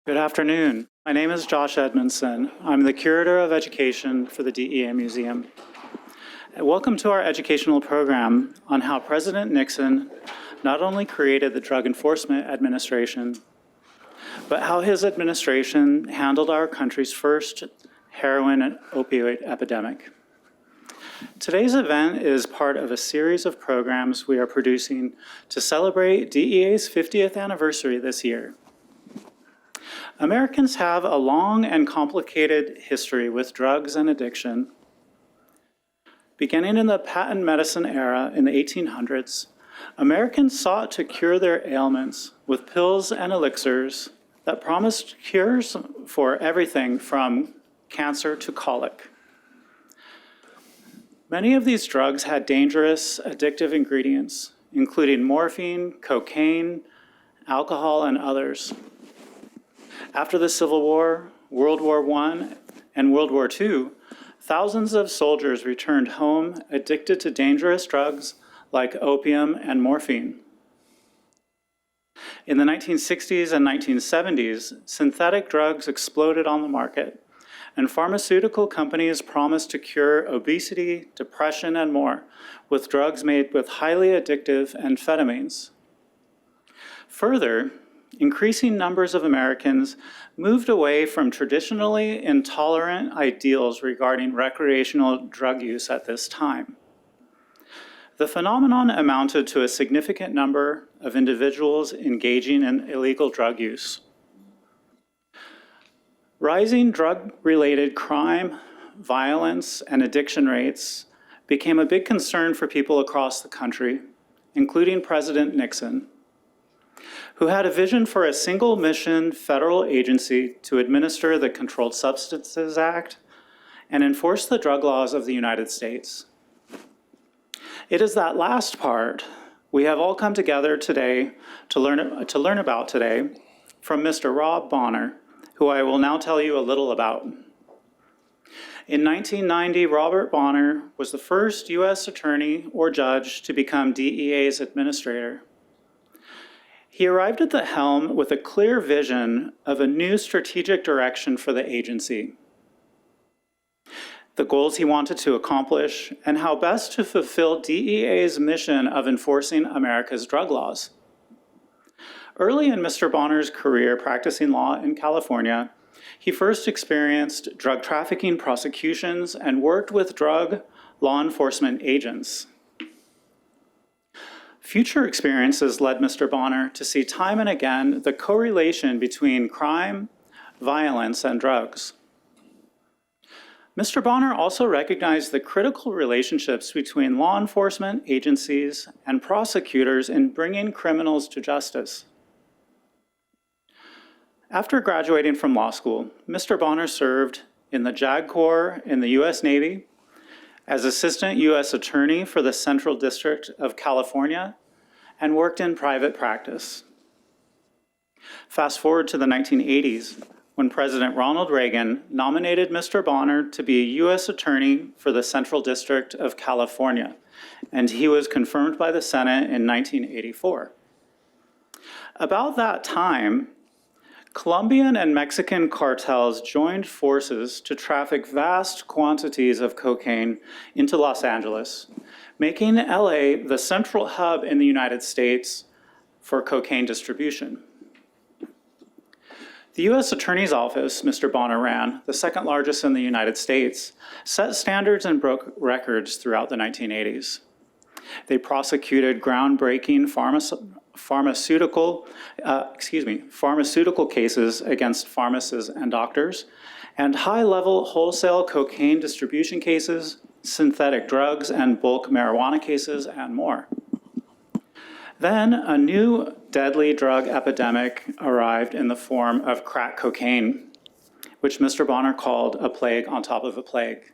Good afternoon. My name is Josh Edmondson. I'm the Curator of Education for the DEA Museum. Welcome to our educational program on how President Nixon not only created the Drug Enforcement Administration, but how his administration handled our country's first heroin and opioid epidemic. Today's event is part of a series of programs we are producing to celebrate DEA's 50th anniversary this year. Americans have a long and complicated history with drugs and addiction. Beginning in the patent medicine era in the 1800s, Americans sought to cure their ailments with pills and elixirs that promised cures for everything from cancer to colic. Many of these drugs had dangerous, addictive ingredients, including morphine, cocaine, alcohol, and others. After the Civil War, World War I, and World War II, thousands of soldiers returned home addicted to dangerous drugs like opium and morphine. In the 1960s and 1970s, synthetic drugs exploded on the market, and pharmaceutical companies promised to cure obesity, depression, and more with drugs made with highly addictive amphetamines. Further, increasing numbers of Americans moved away from traditionally intolerant ideals regarding recreational drug use at this time. The phenomenon amounted to a significant number of individuals engaging in illegal drug use. Rising drug-related crime, violence, and addiction rates became a big concern for people across the country, including President Nixon, who had a vision for a single mission federal agency to administer the Controlled Substances Act and enforce the drug laws of the United States. It is that last part we have all come together today to learn about today from Mr. Rob Bonner, who I will now tell you a little about. In 1990, Robert Bonner was the first U.S. attorney or judge to become DEA's administrator. He arrived at the helm with a clear vision of a new strategic direction for the agency, the goals he wanted to accomplish, and how best to fulfill DEA's mission of enforcing America's drug laws. Early in Mr. Bonner's career practicing law in California, he first experienced drug trafficking prosecutions and worked with drug law enforcement agents. Future experiences led Mr. Bonner to see time and again the correlation between crime, violence, and drugs. Mr. Bonner also recognized the critical relationships between law enforcement agencies and prosecutors in bringing criminals to justice. After graduating from law school, Mr. Bonner served in the JAG Corps in the U.S. Navy, as Assistant U.S. Attorney for the Central District of California, and worked in private practice. Fast forward to the 1980s, when President Ronald Reagan nominated Mr. Bonner to be U.S. Attorney for the Central District of California, and he was confirmed by the Senate in 1984. About that time, Colombian and Mexican cartels joined forces to traffic vast quantities of cocaine into Los Angeles, making LA the central hub in the United States for cocaine distribution. The U.S. Attorney's Office Mr. Bonner ran, the second largest in the United States, set standards and broke records throughout the 1980s. They prosecuted groundbreaking pharmaceutical cases against pharmacists and doctors, and high-level wholesale cocaine distribution cases, synthetic drugs and bulk marijuana cases, and more. Then a new deadly drug epidemic arrived in the form of crack cocaine, which Mr. Bonner called a plague on top of a plague.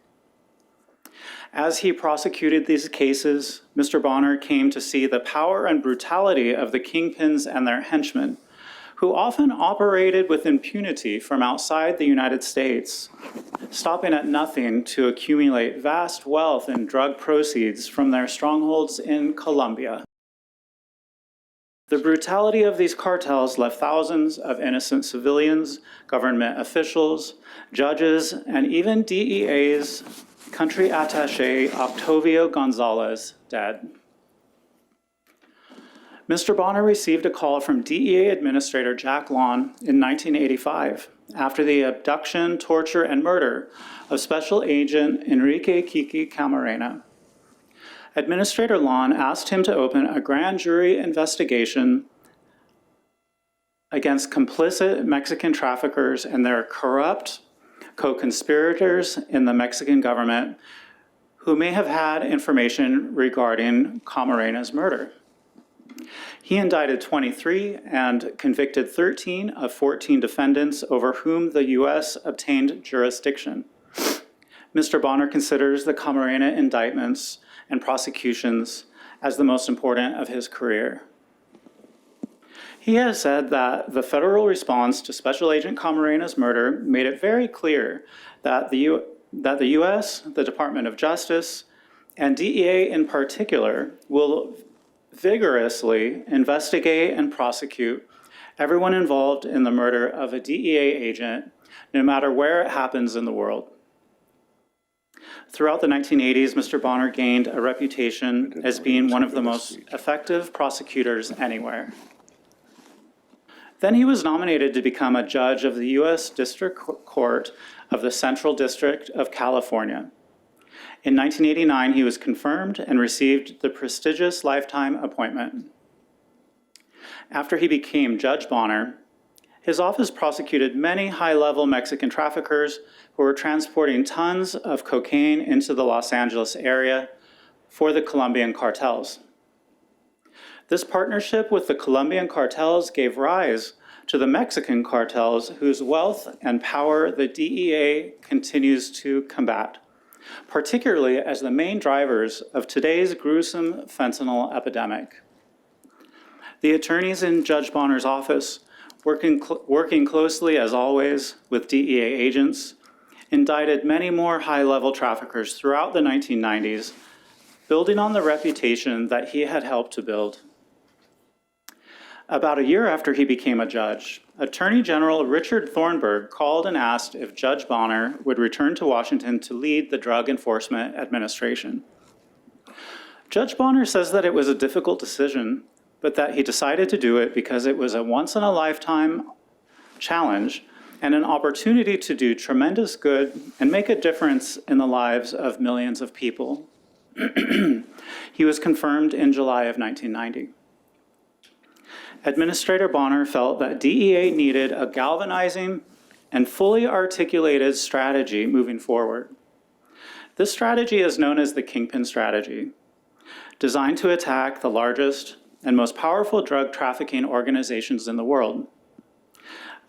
As he prosecuted these cases, Mr. Bonner came to see the power and brutality of the kingpins and their henchmen, who often operated with impunity from outside the United States, stopping at nothing to accumulate vast wealth in drug proceeds from their strongholds in Colombia. The brutality of these cartels left thousands of innocent civilians, government officials, judges, and even DEA's country attaché, Octavio Gonzalez, dead. Mr. Bonner received a call from DEA Administrator Jack Lawn in 1985 after the abduction, torture, and murder of Special Agent Enrique Kiki Camarena. Administrator Lawn asked him to open a grand jury investigation against complicit Mexican traffickers and their corrupt co-conspirators in the Mexican government who may have had information regarding Camarena's murder. He indicted 23 and convicted 13 of 14 defendants over whom the U.S. obtained jurisdiction. Mr. Bonner considers the Camarena indictments and prosecutions as the most important of his career. He has said that the federal response to Special Agent Camarena's murder made it very clear that the U.S., the Department of Justice, and DEA in particular will vigorously investigate and prosecute everyone involved in the murder of a DEA agent, no matter where it happens in the world. Throughout the 1980s, Mr. Bonner gained a reputation as being one of the most effective prosecutors anywhere. Then he was nominated to become a judge of the U.S. District Court of the Central District of California. In 1989, he was confirmed and received the prestigious lifetime appointment. After he became Judge Bonner, his office prosecuted many high-level Mexican traffickers who were transporting tons of cocaine into the Los Angeles area for the Colombian cartels. This partnership with the Colombian cartels gave rise to the Mexican cartels, whose wealth and power the DEA continues to combat, particularly as the main drivers of today's gruesome fentanyl epidemic. The attorneys in Judge Bonner's office, working closely as always with DEA agents, indicted many more high-level traffickers throughout the 1990s, building on the reputation that he had helped to build. About a year after he became a judge, Attorney General Richard Thornburgh called and asked if Judge Bonner would return to Washington to lead the Drug Enforcement Administration. Judge Bonner says that it was a difficult decision, but that he decided to do it because it was a once-in-a-lifetime challenge and an opportunity to do tremendous good and make a difference in the lives of millions of people. He was confirmed in July of 1990. Administrator Bonner felt that DEA needed a galvanizing and fully articulated strategy moving forward. This strategy is known as the Kingpin Strategy, designed to attack the largest and most powerful drug trafficking organizations in the world.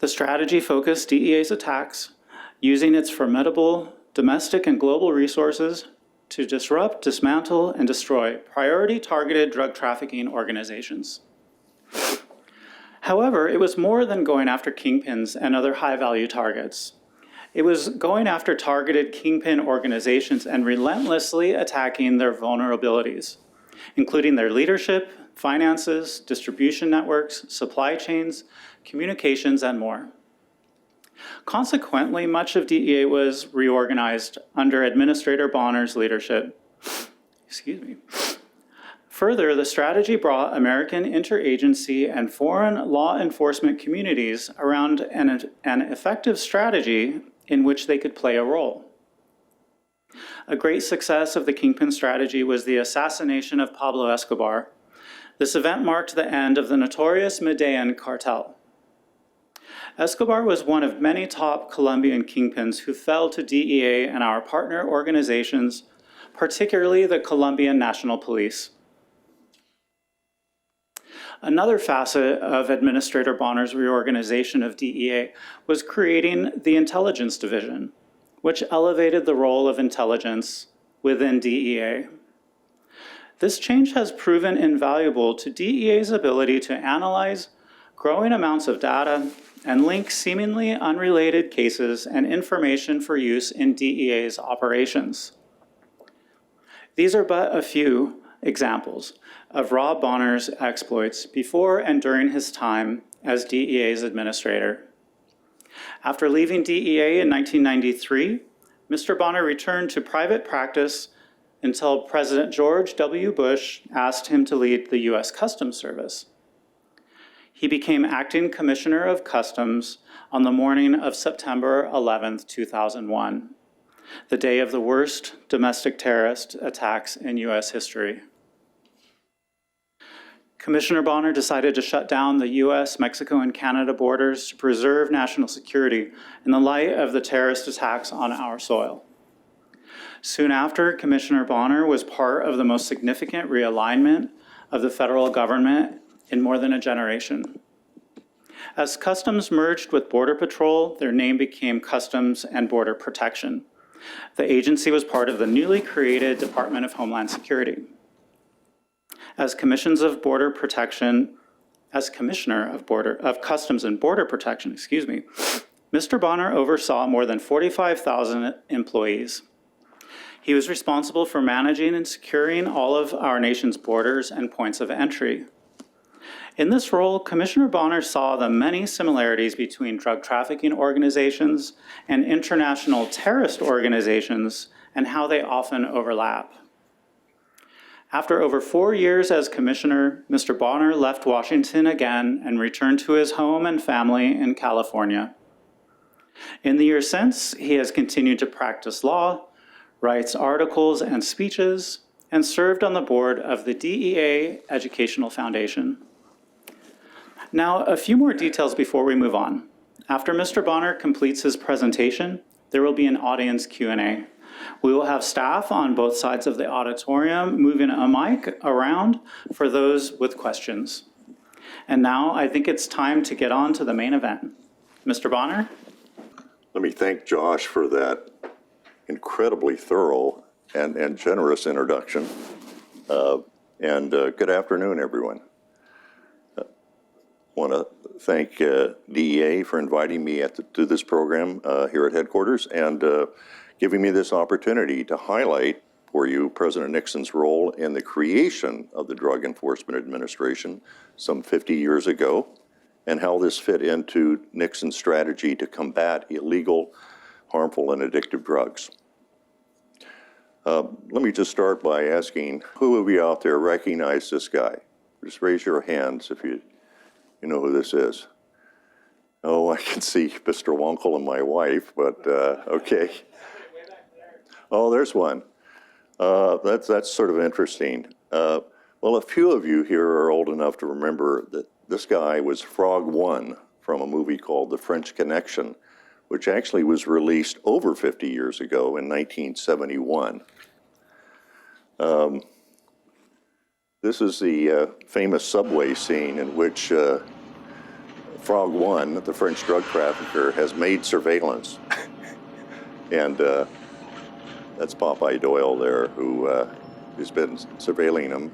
The strategy focused DEA's attacks using its formidable domestic and global resources to disrupt, dismantle, and destroy priority targeted drug trafficking organizations. However, it was more than going after kingpins and other high-value targets. It was going after targeted kingpin organizations and relentlessly attacking their vulnerabilities, including their leadership, finances, distribution networks, supply chains, communications, and more. Consequently, much of DEA was reorganized under Administrator Bonner's leadership. Further, the strategy brought American interagency and foreign law enforcement communities around an effective strategy in which they could play a role. A great success of the Kingpin strategy was the assassination of Pablo Escobar. This event marked the end of the notorious Medellin cartel. Escobar was one of many top Colombian kingpins who fell to DEA and our partner organizations, particularly the Colombian National Police. Another facet of Administrator Bonner's reorganization of DEA was creating the Intelligence Division, which elevated the role of intelligence within DEA. This change has proven invaluable to DEA's ability to analyze growing amounts of data and link seemingly unrelated cases and information for use in DEA's operations. These are but a few examples of Rob Bonner's exploits before and during his time as DEA's administrator. After leaving DEA in 1993, Mr. Bonner returned to private practice until President George W. Bush asked him to lead the U.S. Customs Service. He became acting Commissioner of Customs on the morning of September 11, 2001, the day of the worst domestic terrorist attacks in U.S. history. Commissioner Bonner decided to shut down the U.S., Mexico, and Canada borders to preserve national security in the light of the terrorist attacks on our soil. Soon after, Commissioner Bonner was part of the most significant realignment of the federal government in more than a generation. As Customs merged with Border Patrol, their name became Customs and Border Protection. The agency was part of the newly created Department of Homeland Security. As Commissioner of Customs and Border Protection, Mr. Bonner oversaw more than 45,000 employees. He was responsible for managing and securing all of our nation's borders and points of entry. In this role, Commissioner Bonner saw the many similarities between drug trafficking organizations and international terrorist organizations and how they often overlap. After over 4 years as commissioner, Mr. Bonner left Washington again and returned to his home and family in California. In the years since, he has continued to practice law, writes articles and speeches, and served on the board of the DEA Educational Foundation. Now, a few more details before we move on. After Mr. Bonner completes his presentation, there will be an audience Q&A. We will have staff on both sides of the auditorium moving a mic around for those with questions. And now I think it's time to get on to the main event. Mr. Bonner? Let me thank Josh for that incredibly thorough and generous introduction. Good afternoon, everyone. I want to thank DEA for inviting me to this program here at headquarters and giving me this opportunity to highlight for you President Nixon's role in the creation of the Drug Enforcement Administration some 50 years ago, and how this fit into Nixon's strategy to combat illegal, harmful, and addictive drugs. Let me just start by asking, who of you out there recognize this guy? Just raise your hands if you know who this is. Oh, I can see Mr. Wonkel and my wife, but okay. Oh, there's one. That's sort of interesting. Well, a few of you here are old enough to remember that this guy was Frog One from a movie called The French Connection, which actually was released over 50 years ago in 1971. This is the famous subway scene in which Frog One, the French drug trafficker, has made surveillance. And that's Popeye Doyle there, who's been surveilling him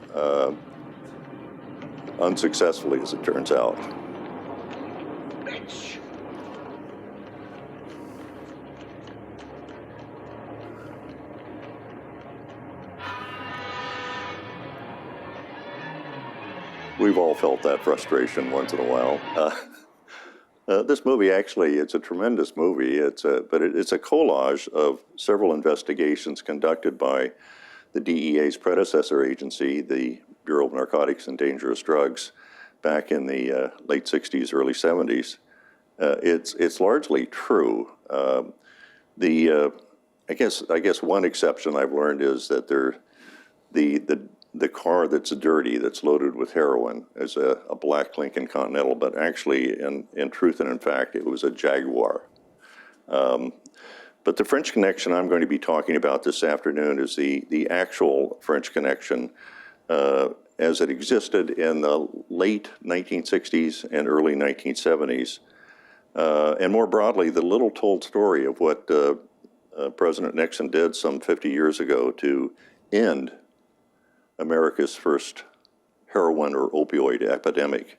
unsuccessfully, as it turns out. We've all felt that frustration once in a while. This movie, actually, it's a tremendous movie. But it's a collage of several investigations conducted by the DEA's predecessor agency, the Bureau of Narcotics and Dangerous Drugs, back in the late 60s, early 70s. It's largely true. I guess one exception I've learned is that the car that's dirty, that's loaded with heroin, is a black Lincoln Continental, but actually, in truth and in fact, it was a Jaguar. But the French Connection I'm going to be talking about this afternoon is the actual French Connection as it existed in the late 1960s and early 1970s. And more broadly, the little-told story of what President Nixon did some 50 years ago to end America's first heroin or opioid epidemic.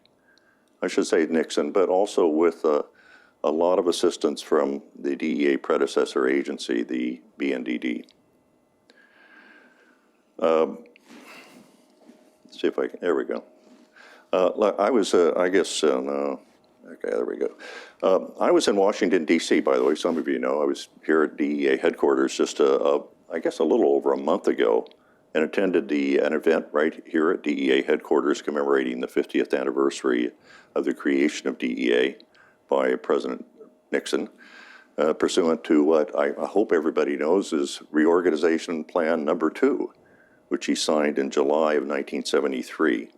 I should say Nixon, but also with a lot of assistance from the DEA predecessor agency, the BNDD. see if I can, there we go. I was, I guess, no. Okay, there we go. I was in Washington, D.C., by the way. Some of you know I was here at DEA headquarters just, I guess, a little over a month ago, and attended an event right here at DEA headquarters commemorating the 50th anniversary of the creation of DEA by President Nixon, pursuant to what I hope everybody knows is Reorganization Plan Number 2, which he signed in July of 1973.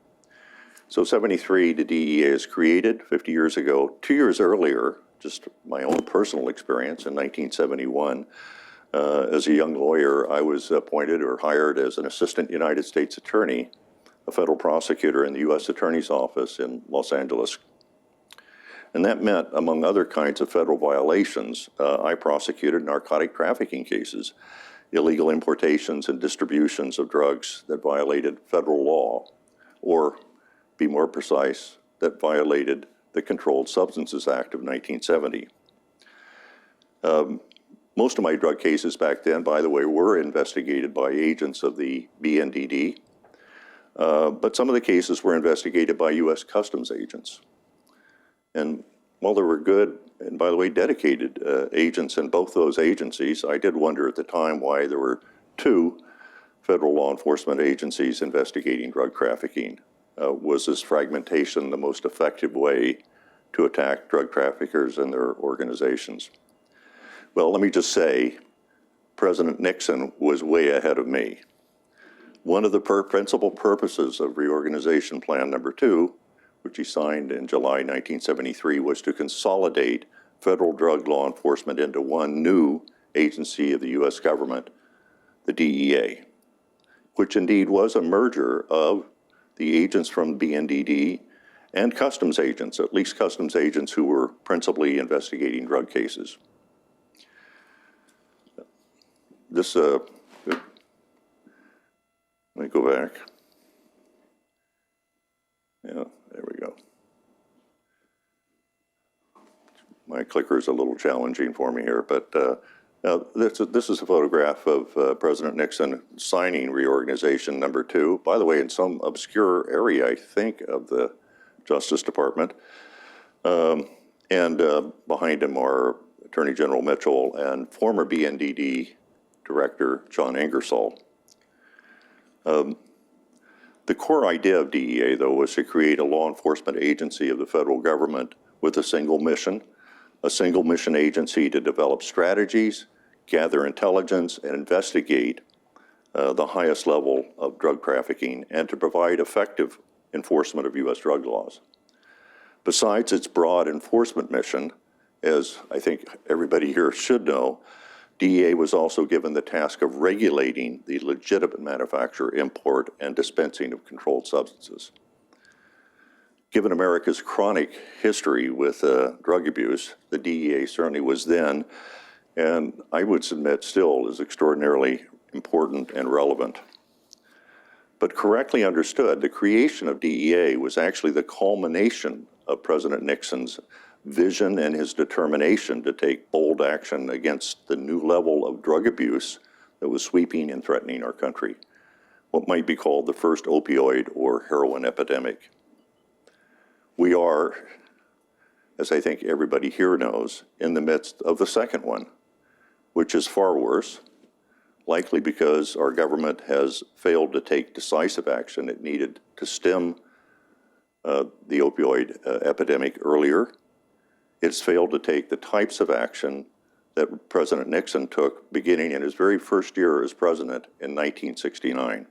So 73, the DEA is created 50 years ago. 2 years earlier, just my own personal experience in 1971, as a young lawyer, I was appointed or hired as an assistant United States attorney, a federal prosecutor in the U.S. Attorney's Office in Los Angeles. And that meant, among other kinds of federal violations, I prosecuted narcotic trafficking cases, illegal importations and distributions of drugs that violated federal law, or be more precise, that violated the Controlled Substances Act of 1970. Most of my drug cases back then, by the way, were investigated by agents of the BNDD, but some of the cases were investigated by U.S. Customs agents. And while there were good, and by the way, dedicated agents in both those agencies, I did wonder at the time why there were two federal law enforcement agencies investigating drug trafficking. Was this fragmentation the most effective way to attack drug traffickers and their organizations? Well, let me just say, President Nixon was way ahead of me. One of the principal purposes of Reorganization Plan Number 2, which he signed in July 1973, was to consolidate federal drug law enforcement into one new agency of the U.S. government, the DEA, which indeed was a merger of the agents from BNDD and customs agents, at least customs agents who were principally investigating drug cases. This, let me go back. Yeah, there we go. My clicker is a little challenging for me here, but this is a photograph of President Nixon signing Reorganization Number 2, by the way, in some obscure area, I think, of the Justice Department. And behind him are Attorney General Mitchell and former BNDD Director John Ingersoll. The core idea of DEA, though, was to create a law enforcement agency of the federal government with a single mission agency to develop strategies, gather intelligence, and investigate the highest level of drug trafficking, and to provide effective enforcement of U.S. drug laws. Besides its broad enforcement mission, as I think everybody here should know, DEA was also given the task of regulating the legitimate manufacture, import, and dispensing of controlled substances. Given America's chronic history with drug abuse, the DEA certainly was then, and I would submit still is extraordinarily important and relevant. But correctly understood, the creation of DEA was actually the culmination of President Nixon's vision and his determination to take bold action against the new level of drug abuse that was sweeping and threatening our country, what might be called the first opioid or heroin epidemic. We are, as I think everybody here knows, in the midst of the second one, which is far worse, likely because our government has failed to take decisive action it needed to stem the opioid epidemic earlier. It's failed to take the types of action that President Nixon took beginning in his very first year as president in 1969.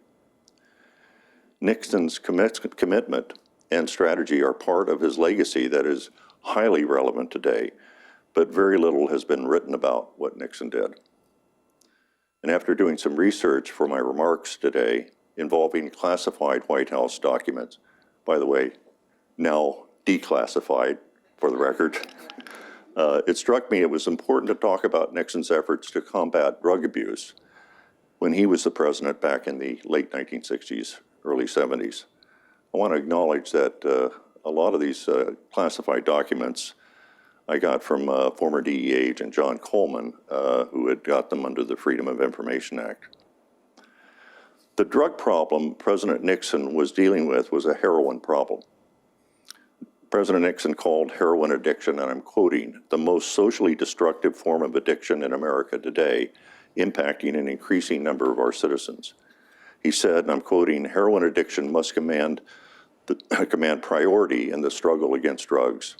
Nixon's commitment and strategy are part of his legacy that is highly relevant today, but very little has been written about what Nixon did. And after doing some research for my remarks today involving classified White House documents, by the way, now declassified for the record, it struck me it was important to talk about Nixon's efforts to combat drug abuse when he was the president back in the late 1960s, early 70s. I want to acknowledge that a lot of these classified documents I got from former DEA agent John Coleman, who had got them under the Freedom of Information Act. The drug problem President Nixon was dealing with was a heroin problem. President Nixon called heroin addiction, and I'm quoting, "the most socially destructive form of addiction in America today, impacting an increasing number of our citizens." He said, and I'm quoting, "heroin addiction must command priority in the struggle against drugs."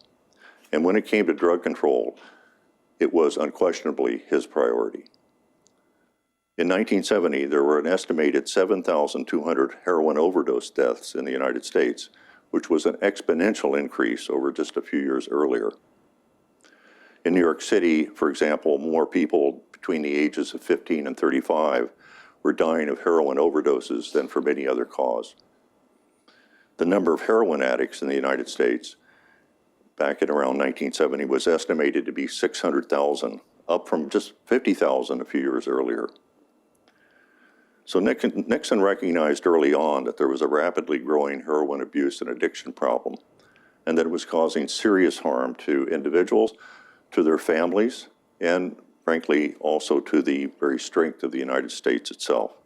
And when it came to drug control, it was unquestionably his priority. In 1970, there were an estimated 7,200 heroin overdose deaths in the United States, which was an exponential increase over just a few years earlier. In New York City, for example, more people between the ages of 15 and 35 were dying of heroin overdoses than from any other cause. The number of heroin addicts in the United States back in around 1970 was estimated to be 600,000, up from just 50,000 a few years earlier. So Nixon recognized early on that there was a rapidly growing heroin abuse and addiction problem, and that it was causing serious harm to individuals, to their families, and frankly, also to the very strength of the United States itself.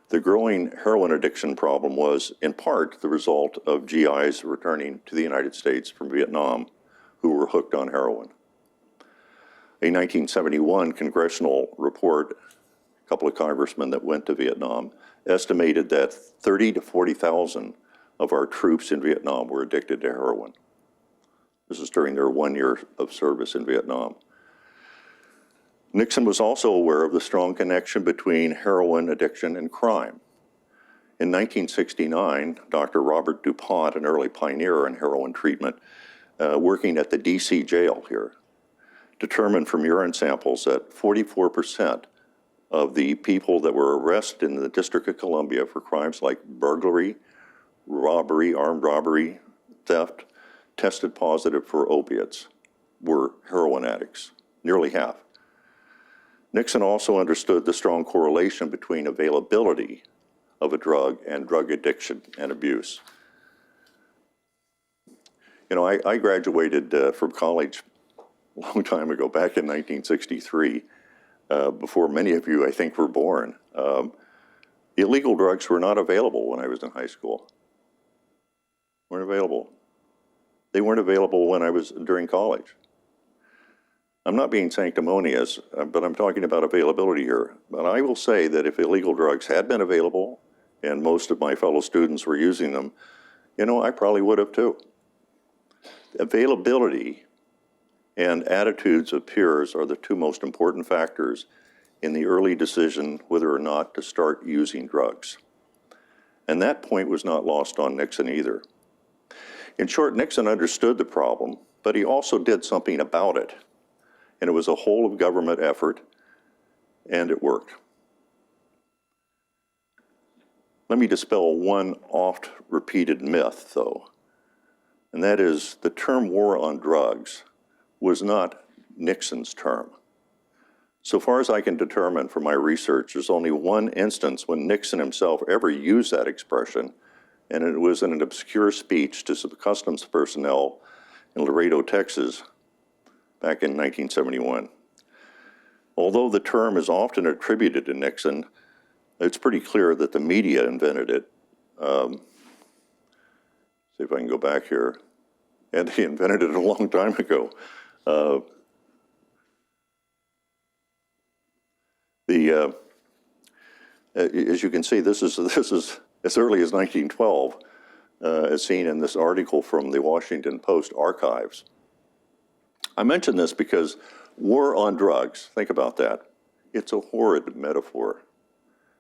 The growing heroin addiction problem was, in part, the result of GIs returning to the United States from Vietnam who were hooked on heroin. A 1971 congressional report, a couple of congressmen that went to Vietnam, estimated that 30 to 40,000 of our troops in Vietnam were addicted to heroin. This is during their 1 year of service in Vietnam. Nixon was also aware of the strong connection between heroin addiction and crime. In 1969, Dr. Robert DuPont, an early pioneer in heroin treatment, working at the DC jail here, determined from urine samples that 44% of the people that were arrested in the District of Columbia for crimes like burglary, robbery, armed robbery, theft, tested positive for opiates, were heroin addicts, nearly half. Nixon also understood the strong correlation between availability of a drug and drug addiction and abuse. You know, I graduated from college a long time ago, back in 1963, before many of you, I think, were born. Illegal drugs were not available when I was in high school. Weren't available. They weren't available when I was during college. I'm not being sanctimonious, but I'm talking about availability here. But I will say that if illegal drugs had been available and most of my fellow students were using them, you know, I probably would have too. Availability and attitudes of peers are the two most important factors in the early decision whether or not to start using drugs. And that point was not lost on Nixon either. In short, Nixon understood the problem, but he also did something about it. And it was a whole of government effort, and it worked. Let me dispel one oft-repeated myth, though, and that is the term war on drugs was not Nixon's term. So far as I can determine from my research, there's only one instance when Nixon himself ever used that expression, and it was in an obscure speech to some customs personnel in Laredo, Texas, back in 1971. Although the term is often attributed to Nixon, it's pretty clear that the media invented it. See if I can go back here. And he invented it a long time ago. As you can see, this is as early as 1912, as seen in this article from the Washington Post archives. I mention this because war on drugs, think about that. It's a horrid metaphor,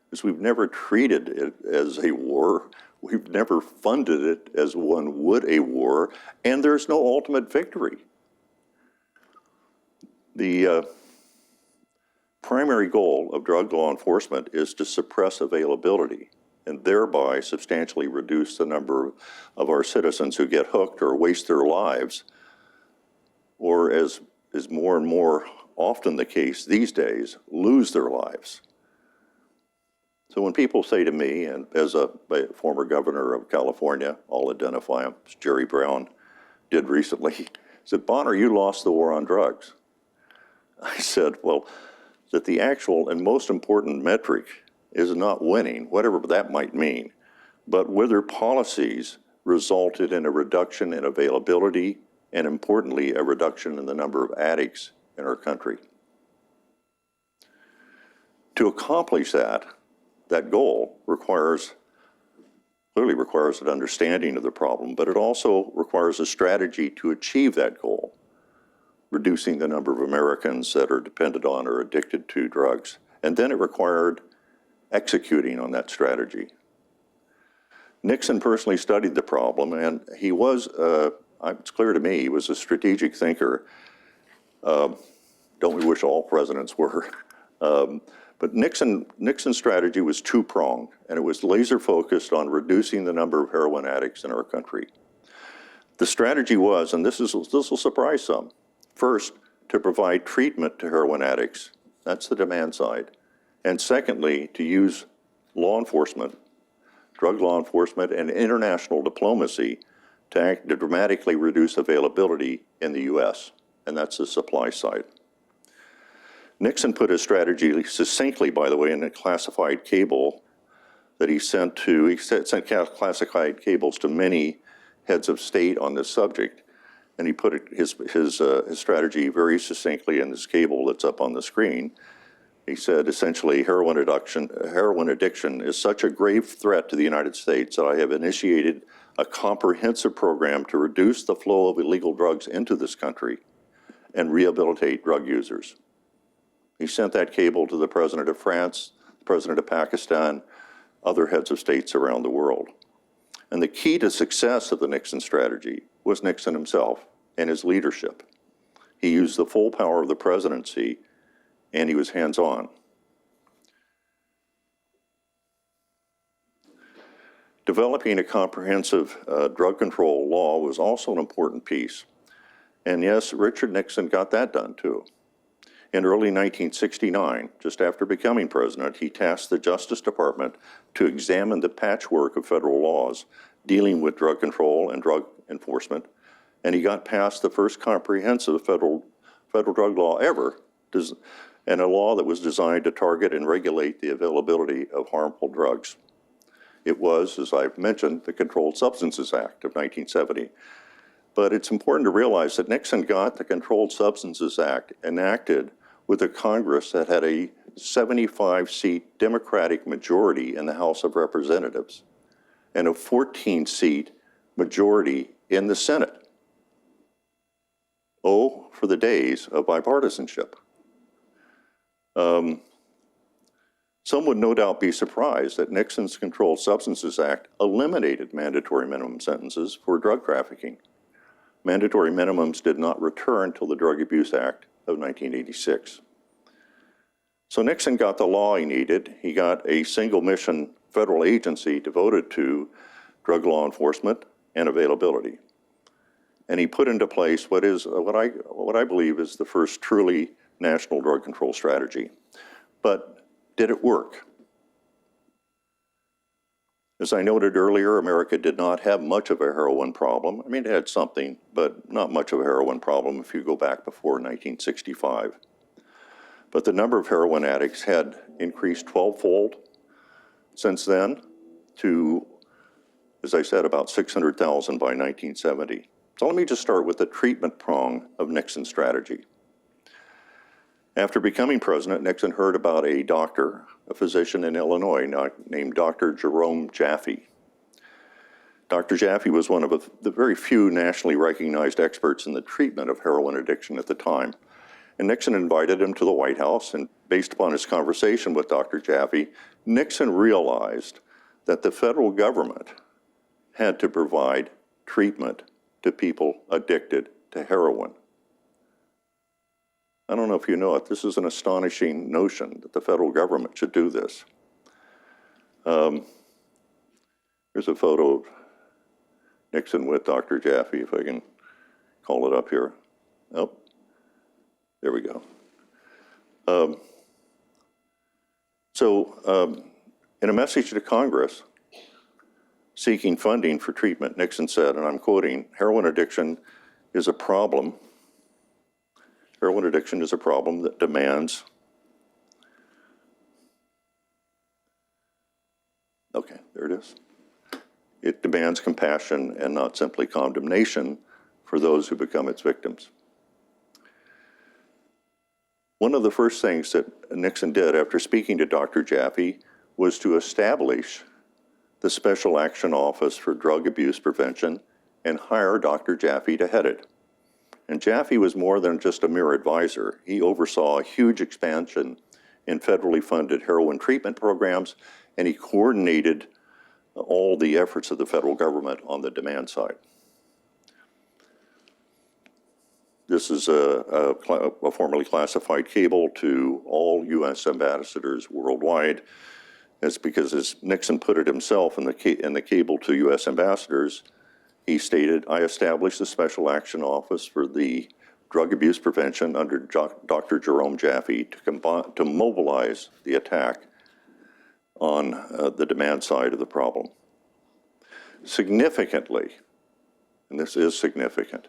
because we've never treated it as a war. We've never funded it as one would a war, and there's no ultimate victory. The primary goal of drug law enforcement is to suppress availability and thereby substantially reduce the number of our citizens who get hooked or waste their lives, or as is more and more often the case these days, lose their lives. So when people say to me, and as a former governor of California, I'll identify him, as Jerry Brown did recently, said, "Bonner, you lost the war on drugs." I said, well, that the actual and most important metric is not winning, whatever that might mean, but whether policies resulted in a reduction in availability and, importantly, a reduction in the number of addicts in our country. To accomplish that goal clearly requires an understanding of the problem, but it also requires a strategy to achieve that goal, reducing the number of Americans that are dependent on or addicted to drugs. And then it required executing on that strategy. Nixon personally studied the problem, and he was, it's clear to me, he was a strategic thinker. Don't we wish all presidents were? But Nixon's strategy was two-pronged, and it was laser-focused on reducing the number of heroin addicts in our country. The strategy was, and this will surprise some, first, to provide treatment to heroin addicts. That's the demand side. And secondly, to use law enforcement, drug law enforcement, and international diplomacy to dramatically reduce availability in the U.S., and that's the supply side. Nixon put his strategy succinctly, by the way, in a classified cable that he sent classified cables to many heads of state on this subject, and he put his strategy very succinctly in this cable that's up on the screen. He said, essentially, heroin addiction is such a grave threat to the United States that I have initiated a comprehensive program to reduce the flow of illegal drugs into this country and rehabilitate drug users. He sent that cable to the President of France, the President of Pakistan, other heads of states around the world. And the key to success of the Nixon strategy was Nixon himself and his leadership. He used the full power of the presidency, and he was hands-on. Developing a comprehensive drug control law was also an important piece. And yes, Richard Nixon got that done too. In early 1969, just after becoming president, he tasked the Justice Department to examine the patchwork of federal laws dealing with drug control and drug enforcement, and he got passed the first comprehensive federal drug law ever, and a law that was designed to target and regulate the availability of harmful drugs. It was, as I've mentioned, the Controlled Substances Act of 1970. But it's important to realize that Nixon got the Controlled Substances Act enacted with a Congress that had a 75-seat Democratic majority in the House of Representatives and a 14-seat majority in the Senate. Oh, for the days of bipartisanship. Some would no doubt be surprised that Nixon's Controlled Substances Act eliminated mandatory minimum sentences for drug trafficking. Mandatory minimums did not return until the Drug Abuse Act of 1986. So Nixon got the law he needed. He got a single mission federal agency devoted to drug law enforcement and availability. And he put into place what I believe is the first truly national drug control strategy. But did it work? As I noted earlier, America did not have much of a heroin problem. I mean, it had something, but not much of a heroin problem if you go back before 1965. But the number of heroin addicts had increased 12-fold since then to, as I said, about 600,000 by 1970. So let me just start with the treatment prong of Nixon's strategy. After becoming president, Nixon heard about a doctor, a physician in Illinois named Dr. Jerome Jaffe. Dr. Jaffe was one of the very few nationally recognized experts in the treatment of heroin addiction at the time. And Nixon invited him to the White House, and based upon his conversation with Dr. Jaffe, Nixon realized that the federal government had to provide treatment to people addicted to heroin. I don't know if you know it, this is an astonishing notion that the federal government should do this. Here's a photo of Nixon with Dr. Jaffe, if I can call it up here. Oh, there we go. In a message to Congress seeking funding for treatment, Nixon said, and I'm quoting, heroin addiction is a problem that demands Okay, there it is. It demands compassion and not simply condemnation for those who become its victims. One of the first things that Nixon did after speaking to Dr. Jaffe was to establish the Special Action Office for Drug Abuse Prevention and hire Dr. Jaffe to head it. And Jaffe was more than just a mere advisor. He oversaw a huge expansion in federally funded heroin treatment programs, and he coordinated all the efforts of the federal government on the demand side. This is a formerly classified cable to all U.S. ambassadors worldwide. It's because, as Nixon put it himself in the cable to U.S. ambassadors, he stated, "I established the Special Action Office for the Drug Abuse Prevention under Dr. Jerome Jaffe to mobilize the attack on the demand side of the problem." Significantly, and this is significant,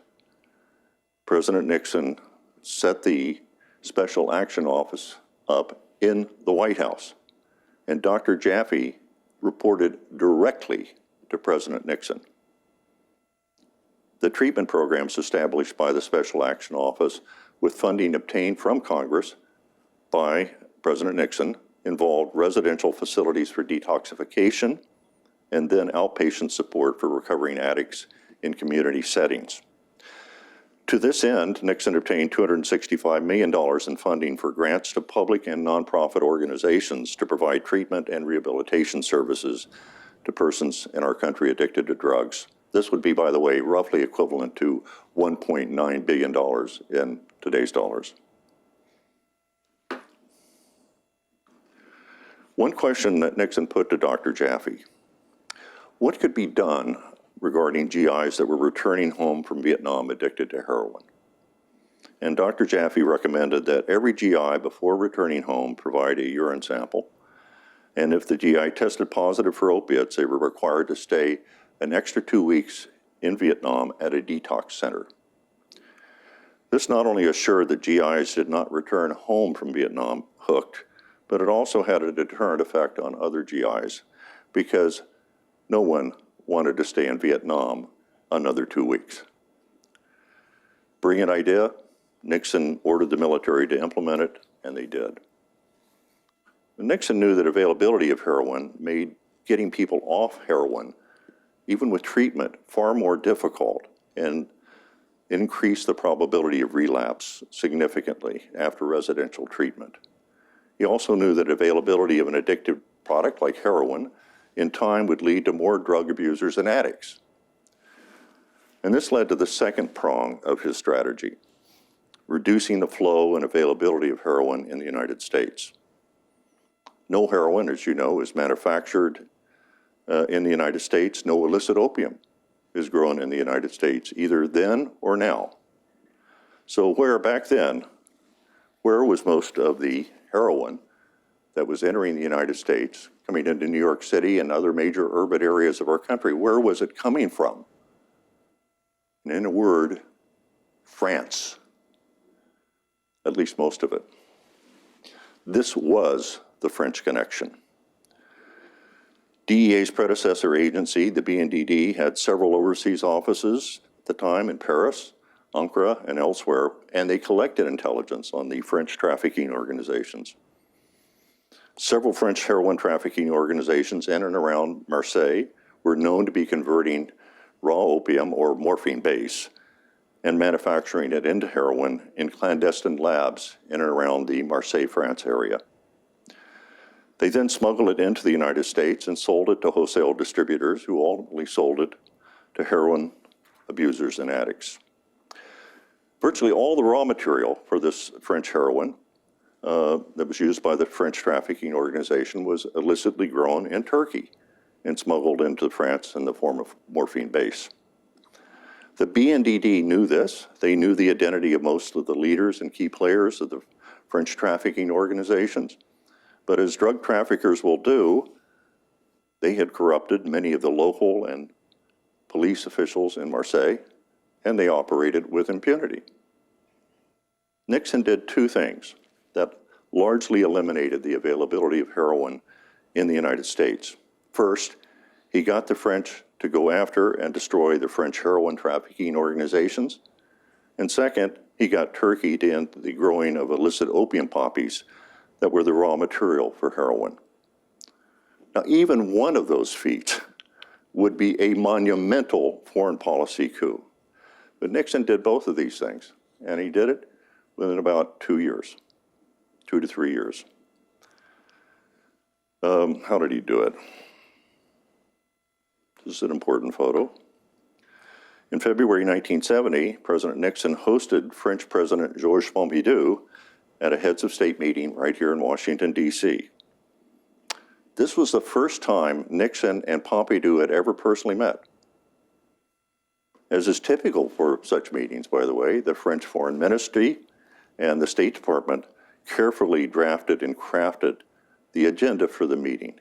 President Nixon set the Special Action Office up in the White House, and Dr. Jaffe reported directly to President Nixon. The treatment programs established by the Special Action Office, with funding obtained from Congress by President Nixon, involved residential facilities for detoxification and then outpatient support for recovering addicts in community settings. To this end, Nixon obtained $265 million in funding for grants to public and nonprofit organizations to provide treatment and rehabilitation services to persons in our country addicted to drugs. This would be, by the way, roughly equivalent to $1.9 billion in today's dollars. One question that Nixon put to Dr. Jaffe: what could be done regarding GIs that were returning home from Vietnam addicted to heroin? And Dr. Jaffe recommended that every GI before returning home provide a urine sample, and if the GI tested positive for opiates, they were required to stay an extra 2 weeks in Vietnam at a detox center. This not only assured that GIs did not return home from Vietnam hooked, but it also had a deterrent effect on other GIs, because no one wanted to stay in Vietnam another 2 weeks. Brilliant idea. Nixon ordered the military to implement it, and they did. Nixon knew that availability of heroin made getting people off heroin, even with treatment, far more difficult, and increased the probability of relapse significantly after residential treatment. He also knew that availability of an addictive product like heroin in time would lead to more drug abusers and addicts. And this led to the second prong of his strategy: reducing the flow and availability of heroin in the United States. No heroin, as you know, is manufactured in the United States. No illicit opium is grown in the United States, either then or now. So back then, where was most of the heroin that was entering the United States, coming into New York City and other major urban areas of our country? Where was it coming from? And in a word, France. At least most of it. This was the French Connection. DEA's predecessor agency, the BNDD, had several overseas offices at the time in Paris, Ankara, and elsewhere, and they collected intelligence on the French trafficking organizations. Several French heroin trafficking organizations in and around Marseille were known to be converting raw opium or morphine base and manufacturing it into heroin in clandestine labs in and around the Marseille, France area. They then smuggled it into the United States and sold it to wholesale distributors, who ultimately sold it to heroin abusers and addicts. Virtually all the raw material for this French heroin that was used by the French trafficking organization was illicitly grown in Turkey and smuggled into France in the form of morphine base. The BNDD knew this. They knew the identity of most of the leaders and key players of the French trafficking organizations. But as drug traffickers will do, they had corrupted many of the local and police officials in Marseille, and they operated with impunity. Nixon did two things that largely eliminated the availability of heroin in the United States. First, he got the French to go after and destroy the French heroin trafficking organizations. And second, he got Turkey to end the growing of illicit opium poppies that were the raw material for heroin. Now, even one of those feats would be a monumental foreign policy coup. But Nixon did both of these things, and he did it within about 2 years, 2 to 3 years. How did he do it? This is an important photo. In February 1970, President Nixon hosted French President Georges Pompidou at a heads of state meeting right here in Washington, D.C. This was the first time Nixon and Pompidou had ever personally met. As is typical for such meetings, by the way, the French Foreign Ministry and the State Department carefully drafted and crafted the agenda for the meeting.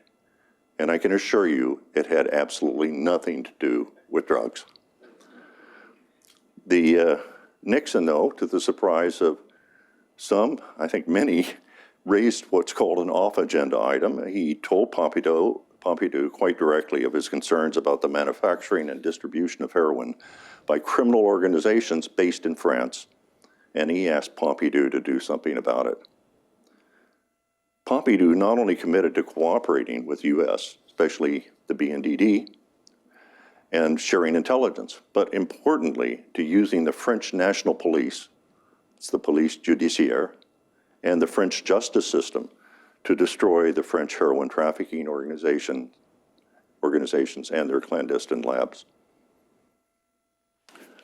And I can assure you, it had absolutely nothing to do with drugs. Nixon, though, to the surprise of some, I think many, raised what's called an off-agenda item. He told Pompidou quite directly of his concerns about the manufacturing and distribution of heroin by criminal organizations based in France, and he asked Pompidou to do something about it. Pompidou not only committed to cooperating with the U.S., especially the BNDD, and sharing intelligence, but importantly, to using the French National Police, it's the police judiciaire, and the French justice system to destroy the French heroin trafficking organizations and their clandestine labs.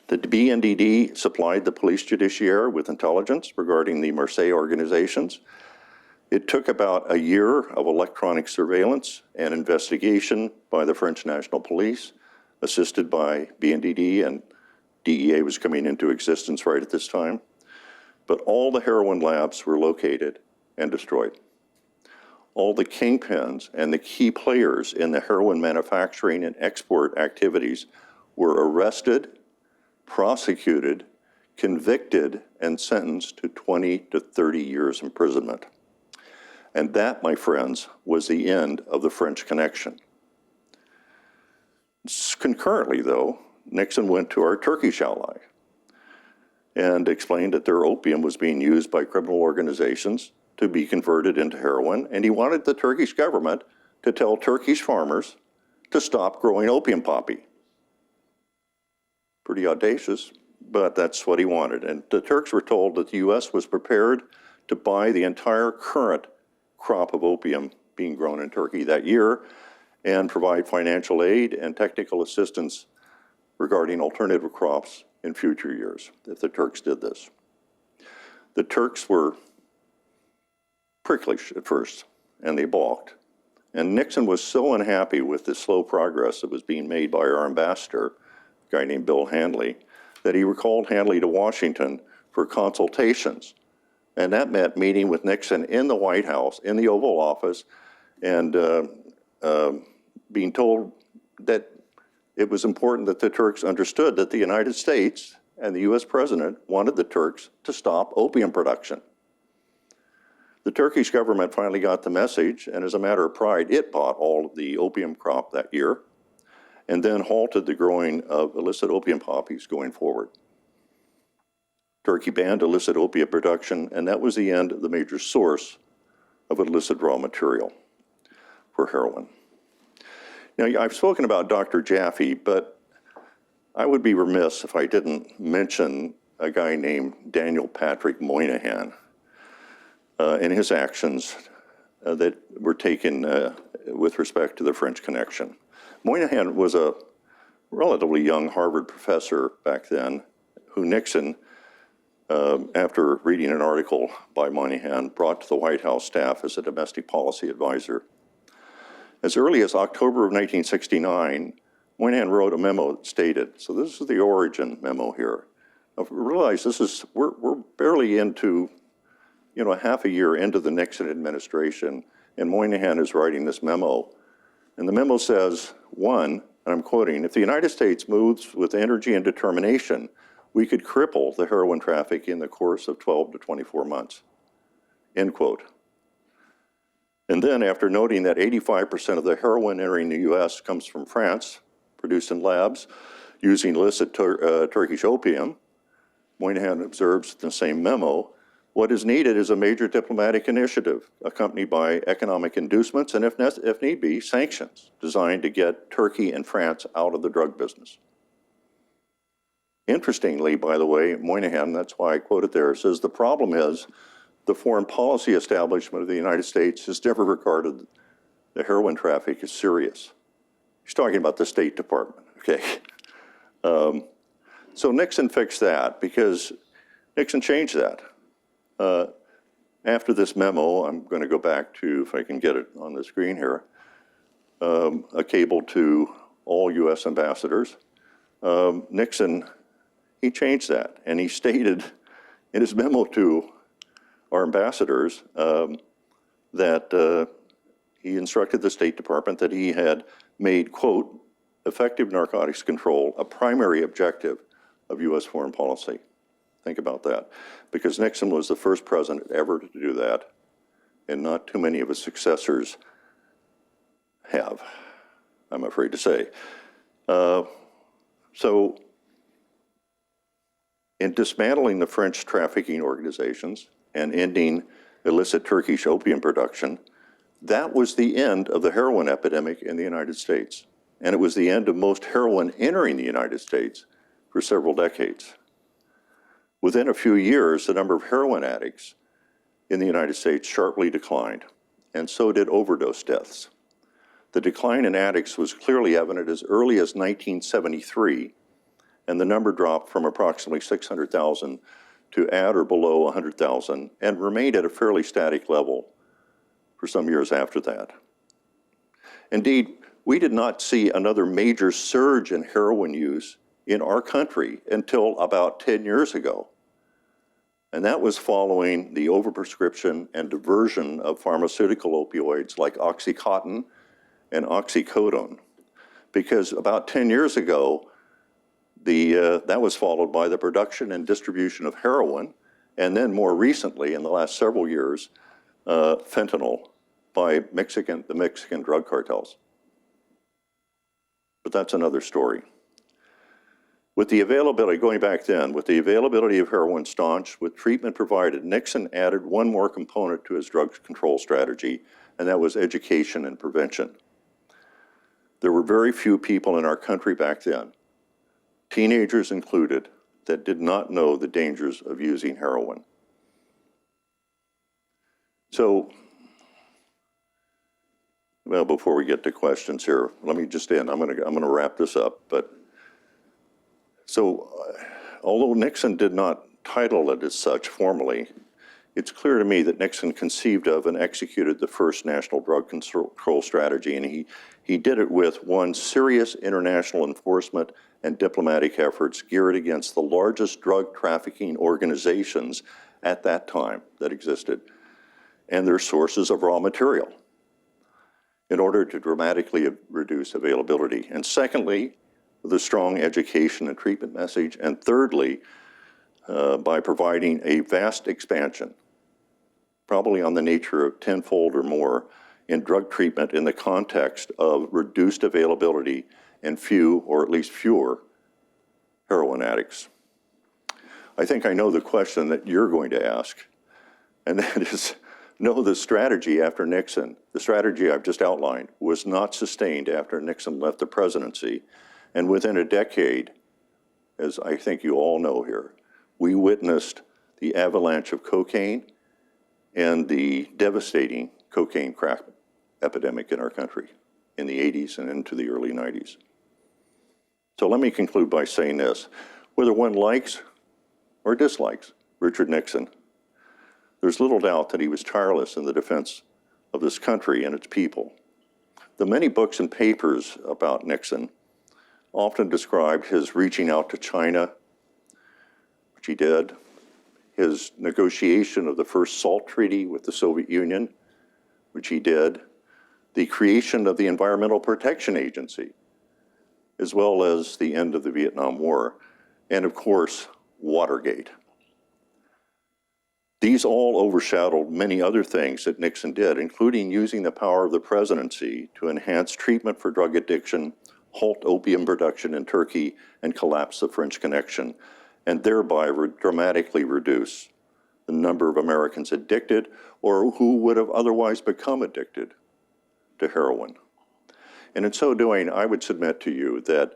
The BNDD supplied the police judiciaire with intelligence regarding the Marseille organizations. It took about a year of electronic surveillance and investigation by the French National Police, assisted by BNDD, and DEA was coming into existence right at this time. But all the heroin labs were located and destroyed. All the kingpins and the key players in the heroin manufacturing and export activities were arrested, prosecuted, convicted, and sentenced to 20 to 30 years imprisonment. And that, my friends, was the end of the French Connection. Concurrently, though, Nixon went to our Turkish ally and explained that their opium was being used by criminal organizations to be converted into heroin, and he wanted the Turkish government to tell Turkish farmers to stop growing opium poppy. Pretty audacious, but that's what he wanted. And the Turks were told that the U.S. was prepared to buy the entire current crop of opium being grown in Turkey that year and provide financial aid and technical assistance regarding alternative crops in future years if the Turks did this. The Turks were pricklish at first, and they balked. And Nixon was so unhappy with the slow progress that was being made by our ambassador, a guy named Bill Handley, that he recalled Handley to Washington for consultations. And that meant meeting with Nixon in the White House, in the Oval Office, and being told that it was important that the Turks understood that the United States and the US president wanted the Turks to stop opium production. The Turkish government finally got the message, and as a matter of pride, it bought all of the opium crop that year and then halted the growing of illicit opium poppies going forward. Turkey banned illicit opium production, and that was the end of the major source of illicit raw material for heroin. Now, I've spoken about Dr. Jaffe, but I would be remiss if I didn't mention a guy named Daniel Patrick Moynihan and his actions that were taken with respect to the French Connection. Moynihan was a relatively young Harvard professor back then who Nixon, after reading an article by Moynihan, brought to the White House staff as a domestic policy advisor. As early as October of 1969, Moynihan wrote a memo that stated, so this is the origin memo here. Now, realize we're barely into, half a year into the Nixon administration, and Moynihan is writing this memo. And the memo says, one, and I'm quoting, if the United States moves with energy and determination, we could cripple the heroin traffic in the course of 12 to 24 months, end quote. And then after noting that 85% of the heroin entering the US comes from France, produced in labs, using illicit Turkish opium, Moynihan observes in the same memo, what is needed is a major diplomatic initiative accompanied by economic inducements and, if need be, sanctions designed to get Turkey and France out of the drug business. Interestingly, by the way, Moynihan, that's why I quote it there, says the problem is the foreign policy establishment of the United States has never regarded the heroin traffic as serious. He's talking about the State Department, okay? So Nixon fixed that because Nixon changed that. After this memo, I'm going to go back to, if I can get it on the screen here, a cable to all US ambassadors. Nixon, he changed that, and he stated in his memo to our ambassadors that he instructed the State Department that he had made, quote, effective narcotics control a primary objective of US foreign policy. Think about that, because Nixon was the first president ever to do that, and not too many of his successors have, I'm afraid to say. So in dismantling the French trafficking organizations and ending illicit Turkish opium production, that was the end of the heroin epidemic in the United States. And it was the end of most heroin entering the United States for several decades. Within a few years, the number of heroin addicts in the United States sharply declined, and so did overdose deaths. The decline in addicts was clearly evident as early as 1973, and the number dropped from approximately 600,000 to at or below 100,000, and remained at a fairly static level for some years after that. Indeed, we did not see another major surge in heroin use in our country until about 10 years ago. And that was following the overprescription and diversion of pharmaceutical opioids like Oxycontin and oxycodone. Because about 10 years ago, that was followed by the production and distribution of heroin, and then more recently, in the last several years, fentanyl by the Mexican drug cartels. But that's another story. With the availability, going back then, with the availability of heroin staunch, with treatment provided, Nixon added one more component to his drug control strategy, and that was education and prevention. There were very few people in our country back then, teenagers included, that did not know the dangers of using heroin. So, well, before we get to questions here, let me just end. I'm gonna wrap this up. But so, although Nixon did not title it as such formally, it's clear to me that Nixon conceived of and executed the first national drug control strategy, and he did it with one, serious international enforcement and diplomatic efforts geared against the largest drug trafficking organizations at that time that existed, and their sources of raw material, in order to dramatically reduce availability. And secondly, with a strong education and treatment message. And thirdly, by providing a vast expansion, probably on the nature of tenfold or more, in drug treatment in the context of reduced availability and few, or at least fewer, heroin addicts. I think I know the question that you're going to ask, and that is, no, the strategy after Nixon, the strategy I've just outlined, was not sustained after Nixon left the presidency. And within a decade, as I think you all know here, we witnessed the avalanche of cocaine and the devastating cocaine crack epidemic in our country in the 80s and into the early 90s. So let me conclude by saying this. Whether one likes or dislikes Richard Nixon, there's little doubt that he was tireless in the defense of this country and its people. The many books and papers about Nixon often described his reaching out to China, which he did, his negotiation of the first SALT treaty with the Soviet Union, which he did, the creation of the Environmental Protection Agency, as well as the end of the Vietnam War, and of course, Watergate. These all overshadowed many other things that Nixon did, including using the power of the presidency to enhance treatment for drug addiction, halt opium production in Turkey, and collapse the French Connection, and thereby dramatically reduce the number of Americans addicted or who would have otherwise become addicted to heroin. And in so doing, I would submit to you that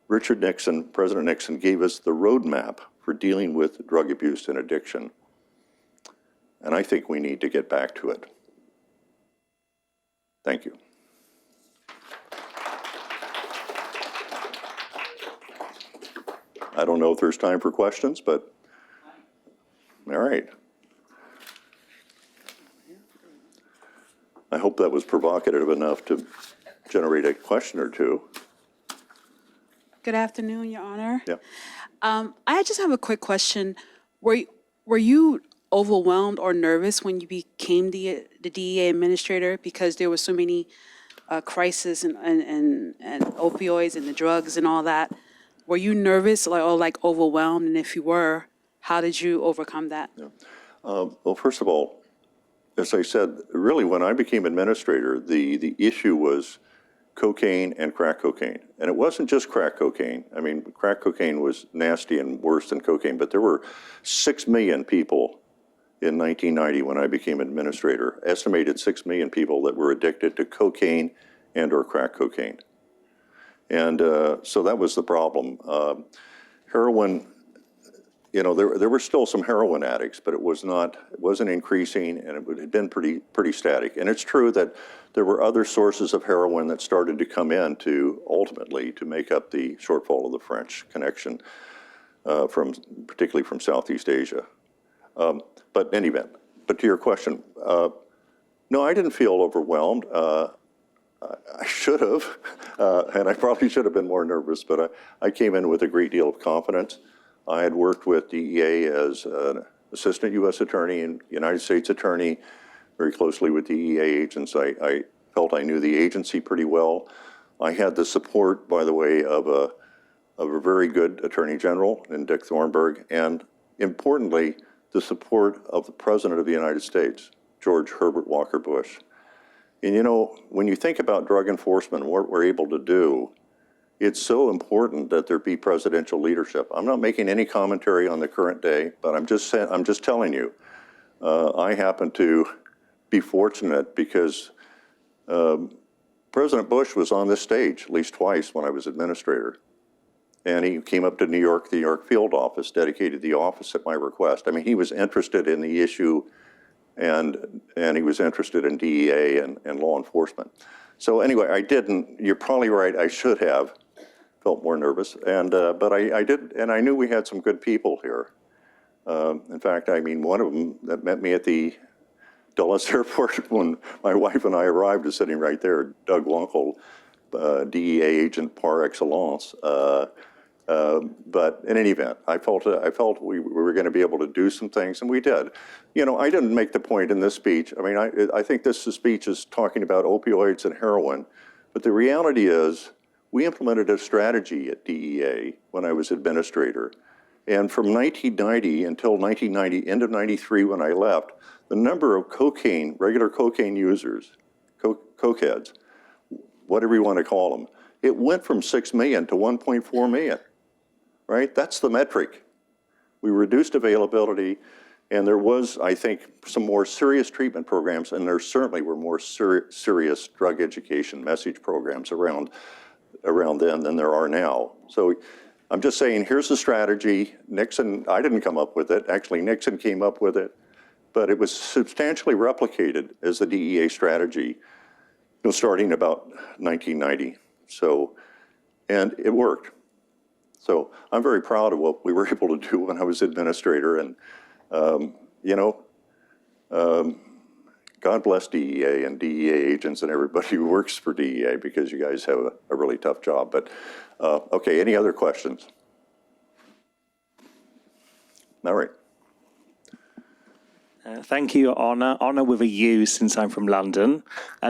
President Nixon gave us the roadmap for dealing with drug abuse and addiction. And I think we need to get back to it. Thank you. I don't know if there's time for questions, but all right. I hope that was provocative enough to generate a question or two. Good afternoon, Your Honor. Yeah. I just have a quick question. Were you overwhelmed or nervous when you became the DEA administrator because there were so many crises and opioids and the drugs and all that? Were you nervous or overwhelmed? And if you were, how did you overcome that? Yeah. Well, first of all, as I said, really when I became administrator, the issue was cocaine and crack cocaine. And it wasn't just crack cocaine. I mean, crack cocaine was nasty and worse than cocaine, but there were 6 million people in 1990 when I became administrator, estimated 6 million people that were addicted to cocaine and or crack cocaine. And so that was the problem. Heroin, you know, there were still some heroin addicts, but it wasn't increasing, and it had been pretty static. And it's true that there were other sources of heroin that started to come in ultimately to make up the shortfall of the French Connection, particularly from Southeast Asia. But in any event, but to your question, no, I didn't feel overwhelmed. I should have, and I probably should have been more nervous, but I came in with a great deal of confidence. I had worked with DEA as an assistant U.S. attorney and United States attorney, very closely with DEA agents. I felt I knew the agency pretty well. I had the support, by the way, of a very good attorney general in Dick Thornburgh, and importantly, the support of the President of the United States, George Herbert Walker Bush. And you know, when you think about drug enforcement and what we're able to do, it's so important that there be presidential leadership. I'm not making any commentary on the current day, but I'm just telling you, I happen to be fortunate because President Bush was on this stage at least twice when I was administrator. And he came up to New York, the New York field office, dedicated the office at my request. I mean, he was interested in the issue, and he was interested in DEA and law enforcement. So anyway, you're probably right, I should have felt more nervous, but I did, and I knew we had some good people here. In fact, I mean, one of them that met me at the Dulles Airport when my wife and I arrived is sitting right there, Doug Wunkel, DEA agent par excellence. But in any event, I felt we were going to be able to do some things, and we did. You know, I didn't make the point in this speech. I mean, I think this speech is talking about opioids and heroin, but the reality is we implemented a strategy at DEA when I was administrator. And from 1990 until 1990, end of 93 when I left, the number of regular cocaine users, cokeheads, whatever you want to call them, it went from 6 million to 1.4 million, right? That's the metric. We reduced availability, and there was, I think, some more serious treatment programs, and there certainly were more serious drug education message programs around then than there are now. So I'm just saying, here's the strategy. Nixon, I didn't come up with it. Actually, Nixon came up with it, but it was substantially replicated as the DEA strategy, starting about 1990. So, and it worked. So I'm very proud of what we were able to do when I was administrator, and God bless DEA and DEA agents and everybody who works for DEA, because you guys have a really tough job. But okay, any other questions? All right. Thank you, Your Honour. Honour with a U since I'm from London.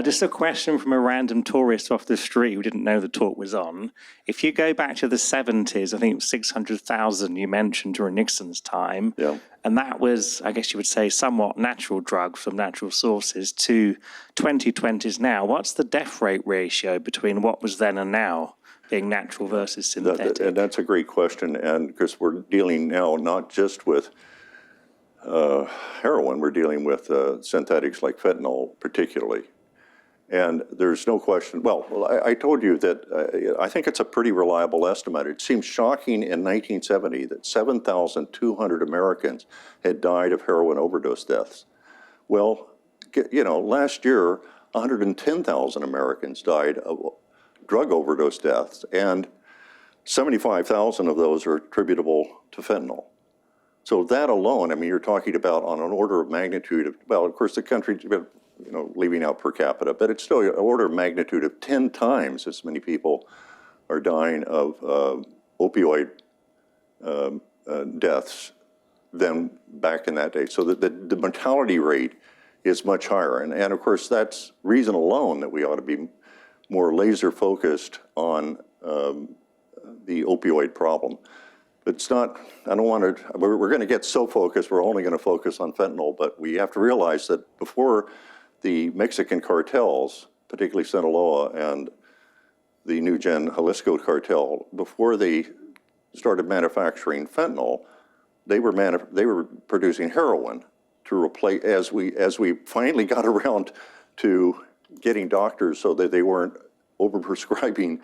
Just a question from a random tourist off the street who didn't know the talk was on. If you go back to the 70s, I think it was 600,000 you mentioned during Nixon's time. Yeah. And that was, I guess you would say, somewhat natural drugs from natural sources to 2020s now. What's the death rate ratio between what was then and now, being natural versus synthetic? And that's a great question. And because we're dealing now not just with heroin, we're dealing with synthetics like fentanyl particularly. And there's no question, well, I told you that I think it's a pretty reliable estimate. It seems shocking in 1970 that 7,200 Americans had died of heroin overdose deaths. Well, you know, last year, 110,000 Americans died of drug overdose deaths, and 75,000 of those are attributable to fentanyl. So that alone, I mean, you're talking about on an order of magnitude of, well, of course, the country, you know, leaving out per capita, but it's still an order of magnitude of 10 times as many people are dying of opioid deaths than back in that day. So the mortality rate is much higher. And of course, that's reason alone that we ought to be more laser focused on the opioid problem. It's not, I don't want to, we're going to get so focused, we're only going to focus on fentanyl, but we have to realize that before the Mexican cartels, particularly Sinaloa and the New Gen Jalisco cartel, before they started manufacturing fentanyl, they were producing heroin to replace, as we finally got around to getting doctors so that they weren't overprescribing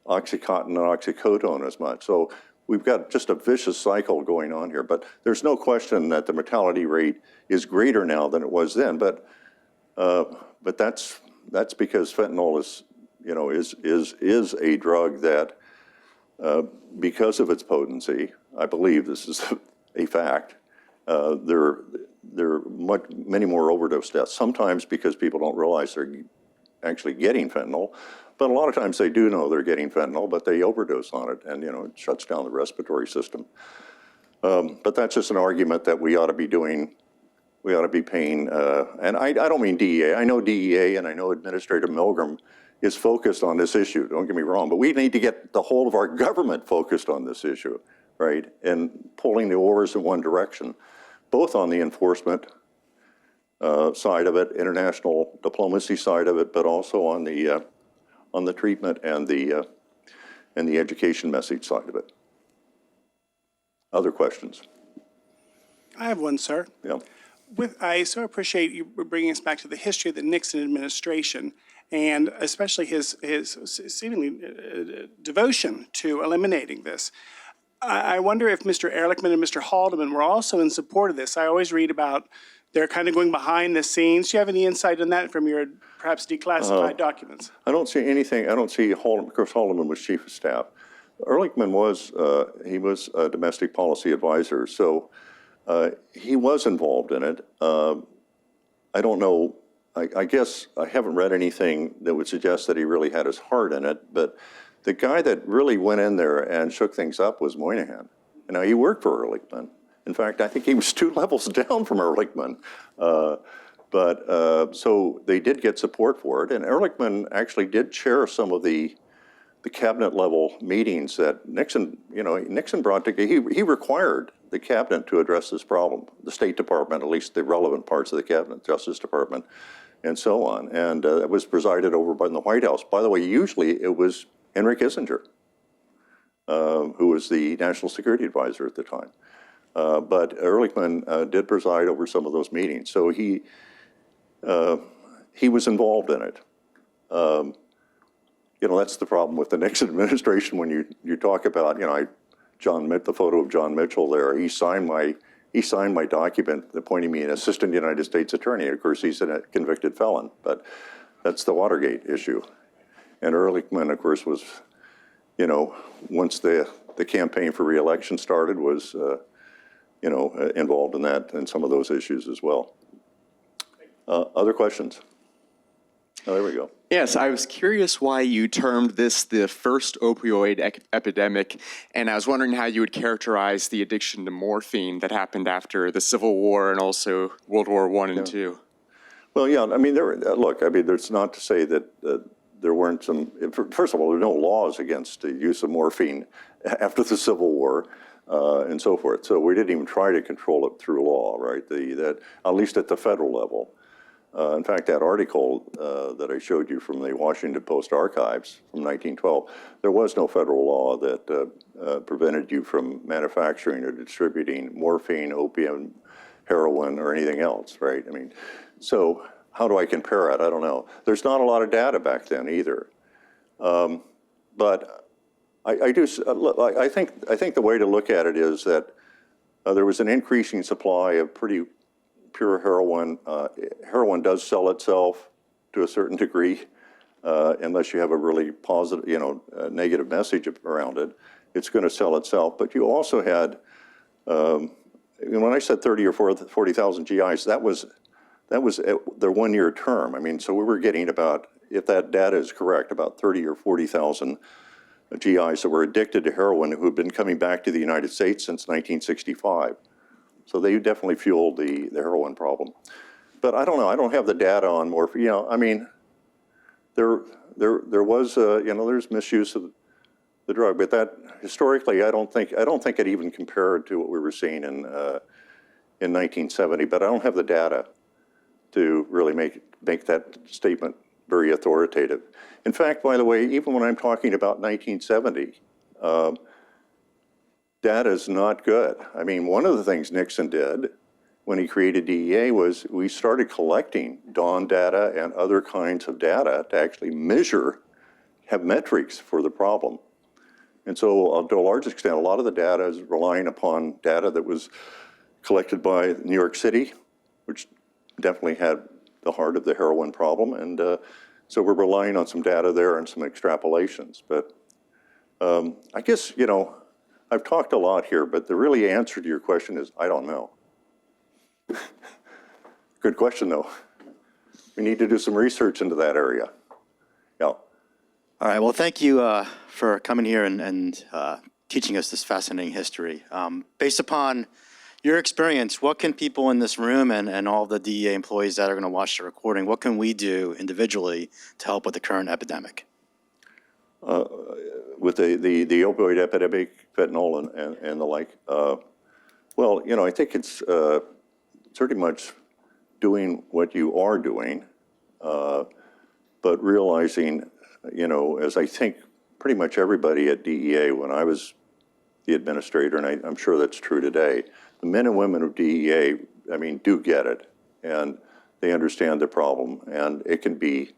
Oxycontin and oxycodone as much. So we've got just a vicious cycle going on here, but there's no question that the mortality rate is greater now than it was then. But that's because fentanyl is, you know, is a drug that, because of its potency, I believe this is a fact. There are many more overdose deaths. Sometimes because people don't realize they're actually getting fentanyl. But a lot of times they do know they're getting fentanyl, but they overdose on it, and you know, it shuts down the respiratory system. But that's just an argument that we ought to be doing. We ought to be paying, and I don't mean DEA. I know DEA and I know Administrator Milgram is focused on this issue. Don't get me wrong, but we need to get the whole of our government focused on this issue, right? And pulling the oars in one direction, both on the enforcement side of it, international diplomacy side of it, but also on the treatment and the education message side of it. Other questions? I have one, sir. Yeah. I so appreciate you bringing us back to the history of the Nixon administration, and especially his seemingly devotion to eliminating this. I wonder if Mr. Ehrlichman and Mr. Haldeman were also in support of this. I always read about they're kind of going behind the scenes. Do you have any insight on that from your perhaps declassified documents? I don't see anything. I don't see Haldeman. Of course, Haldeman was chief of staff. Ehrlichman was he was a domestic policy advisor, so he was involved in it. I don't know. I guess I haven't read anything that would suggest that he really had his heart in it. But the guy that really went in there and shook things up was Moynihan. You know, he worked for Ehrlichman. In fact, I think he was 2 levels down from Ehrlichman. So they did get support for it. And Ehrlichman actually did chair some of the cabinet level meetings that Nixon, you know, Nixon brought together. He required the cabinet to address this problem, the State Department, at least the relevant parts of the cabinet, Justice Department, and so on. And it was presided over by the White House. By the way, usually it was Henry Kissinger, who was the national security advisor at the time. But Ehrlichman did preside over some of those meetings. So he was involved in it. You know, that's the problem with the Nixon administration when you talk about, you know, the photo of John Mitchell there. He signed my document appointing me an assistant United States attorney. Of course, he's a convicted felon, but that's the Watergate issue. And Ehrlichman, of course, was, you know, once the campaign for re-election started, was, you know, involved in that and some of those issues as well. Other questions? Oh, there we go. Yes, I was curious why you termed this the first opioid epidemic, and I was wondering how you would characterize the addiction to morphine that happened after the Civil War and also World War I and II. Well, yeah, I mean, there's not to say that there weren't some, first of all, there were no laws against the use of morphine after the Civil War and so forth. So we didn't even try to control it through law, right? That at least at the federal level. In fact, that article that I showed you from the Washington Post archives from 1912, there was no federal law that prevented you from manufacturing or distributing morphine, opium, heroin, or anything else, right? I mean, so how do I compare it? I don't know. There's not a lot of data back then either. But I think the way to look at it is that there was an increasing supply of pretty pure heroin. Heroin does sell itself to a certain degree, unless you have a really positive, negative message around it. It's going to sell itself. But you also had, when I said 30 or 40,000 GIs, that was their 1 year term. I mean, so we were getting about, if that data is correct, about 30 or 40,000 GIs that were addicted to heroin who had been coming back to the United States since 1965. So they definitely fueled the heroin problem. But I don't know. I don't have the data on morphine. I mean, there was there's misuse of the drug, but that historically I don't think it even compared to what we were seeing in 1970. But I don't have the data to really make that statement very authoritative. In fact, by the way, even when I'm talking about 1970. Data is not good. I mean, one of the things Nixon did when he created DEA was we started collecting dawn data and other kinds of data to actually measure, have metrics for the problem. And so to a large extent, a lot of the data is relying upon data that was collected by New York City, which definitely had the heart of the heroin problem. And so we're relying on some data there and some extrapolations. But I guess, I've talked a lot here, but the really answer to your question is, I don't know. Good question, though. We need to do some research into that area. Yeah. All right, well, thank you for coming here and teaching us this fascinating history. Based upon your experience, what can people in this room and all the DEA employees that are going to watch the recording, what can we do individually to help with the current epidemic? With the opioid epidemic, fentanyl and the like, well, I think it's pretty much doing what you are doing, but realizing, as I think pretty much everybody at DEA, when I was the administrator, and I'm sure that's true today, the men and women of DEA, I mean, do get it, and they understand the problem, and it can be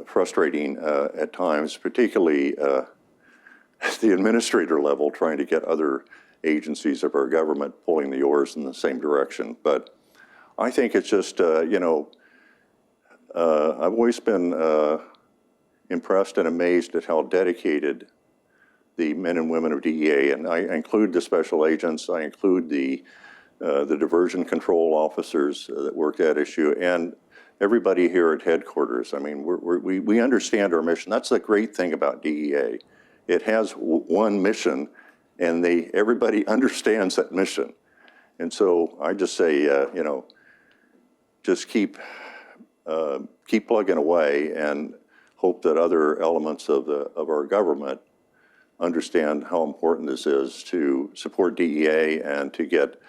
frustrating at times, particularly at the administrator level, trying to get other agencies of our government pulling the oars in the same direction. But I think it's just, I've always been impressed and amazed at how dedicated the men and women of DEA, and I include the special agents, I include the diversion control officers that work that issue, and everybody here at headquarters. I mean, we understand our mission. That's the great thing about DEA. It has one mission, and everybody understands that mission. And so I just say, just keep plugging away and hope that other elements of our government understand how important this is to support DEA and to get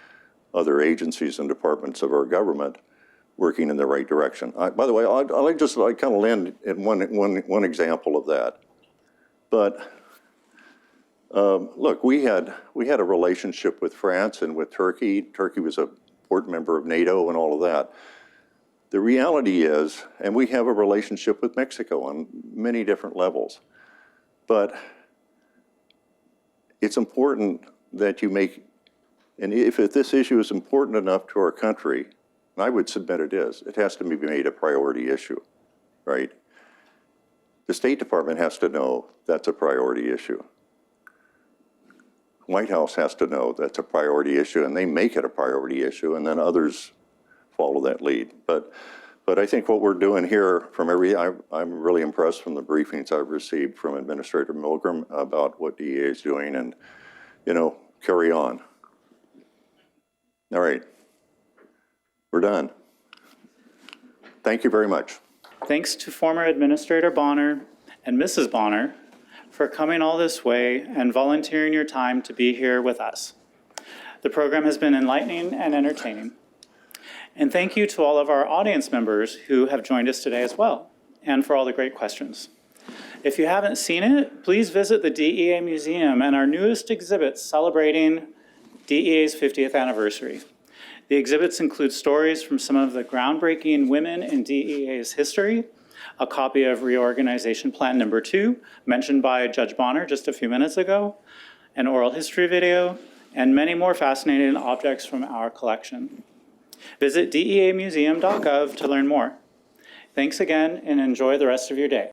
other agencies and departments of our government working in the right direction. By the way, I just kind of land in one example of that. But look, we had a relationship with France and with Turkey. Turkey was a port member of NATO and all of that. The reality is, and we have a relationship with Mexico on many different levels, but it's important that you make, and if this issue is important enough to our country, and I would submit it is, it has to be made a priority issue, right? The State Department has to know that's a priority issue. White House has to know that's a priority issue, and they make it a priority issue, and then others follow that lead. But But I think what we're doing here from I'm really impressed from the briefings I've received from Administrator Milgram about what DEA is doing, and, carry on. All right. We're done. Thank you very much. Thanks to former Administrator Bonner and Mrs. Bonner for coming all this way and volunteering your time to be here with us. The program has been enlightening and entertaining. And thank you to all of our audience members who have joined us today as well, and for all the great questions. If you haven't seen it, please visit the DEA Museum and our newest exhibits celebrating DEA's 50th anniversary. The exhibits include stories from some of the groundbreaking women in DEA's history, a copy of Reorganization Plan Number 2, mentioned by Judge Bonner just a few minutes ago, an oral history video, and many more fascinating objects from our collection. Visit deamuseum.gov to learn more. Thanks again, and enjoy the rest of your day.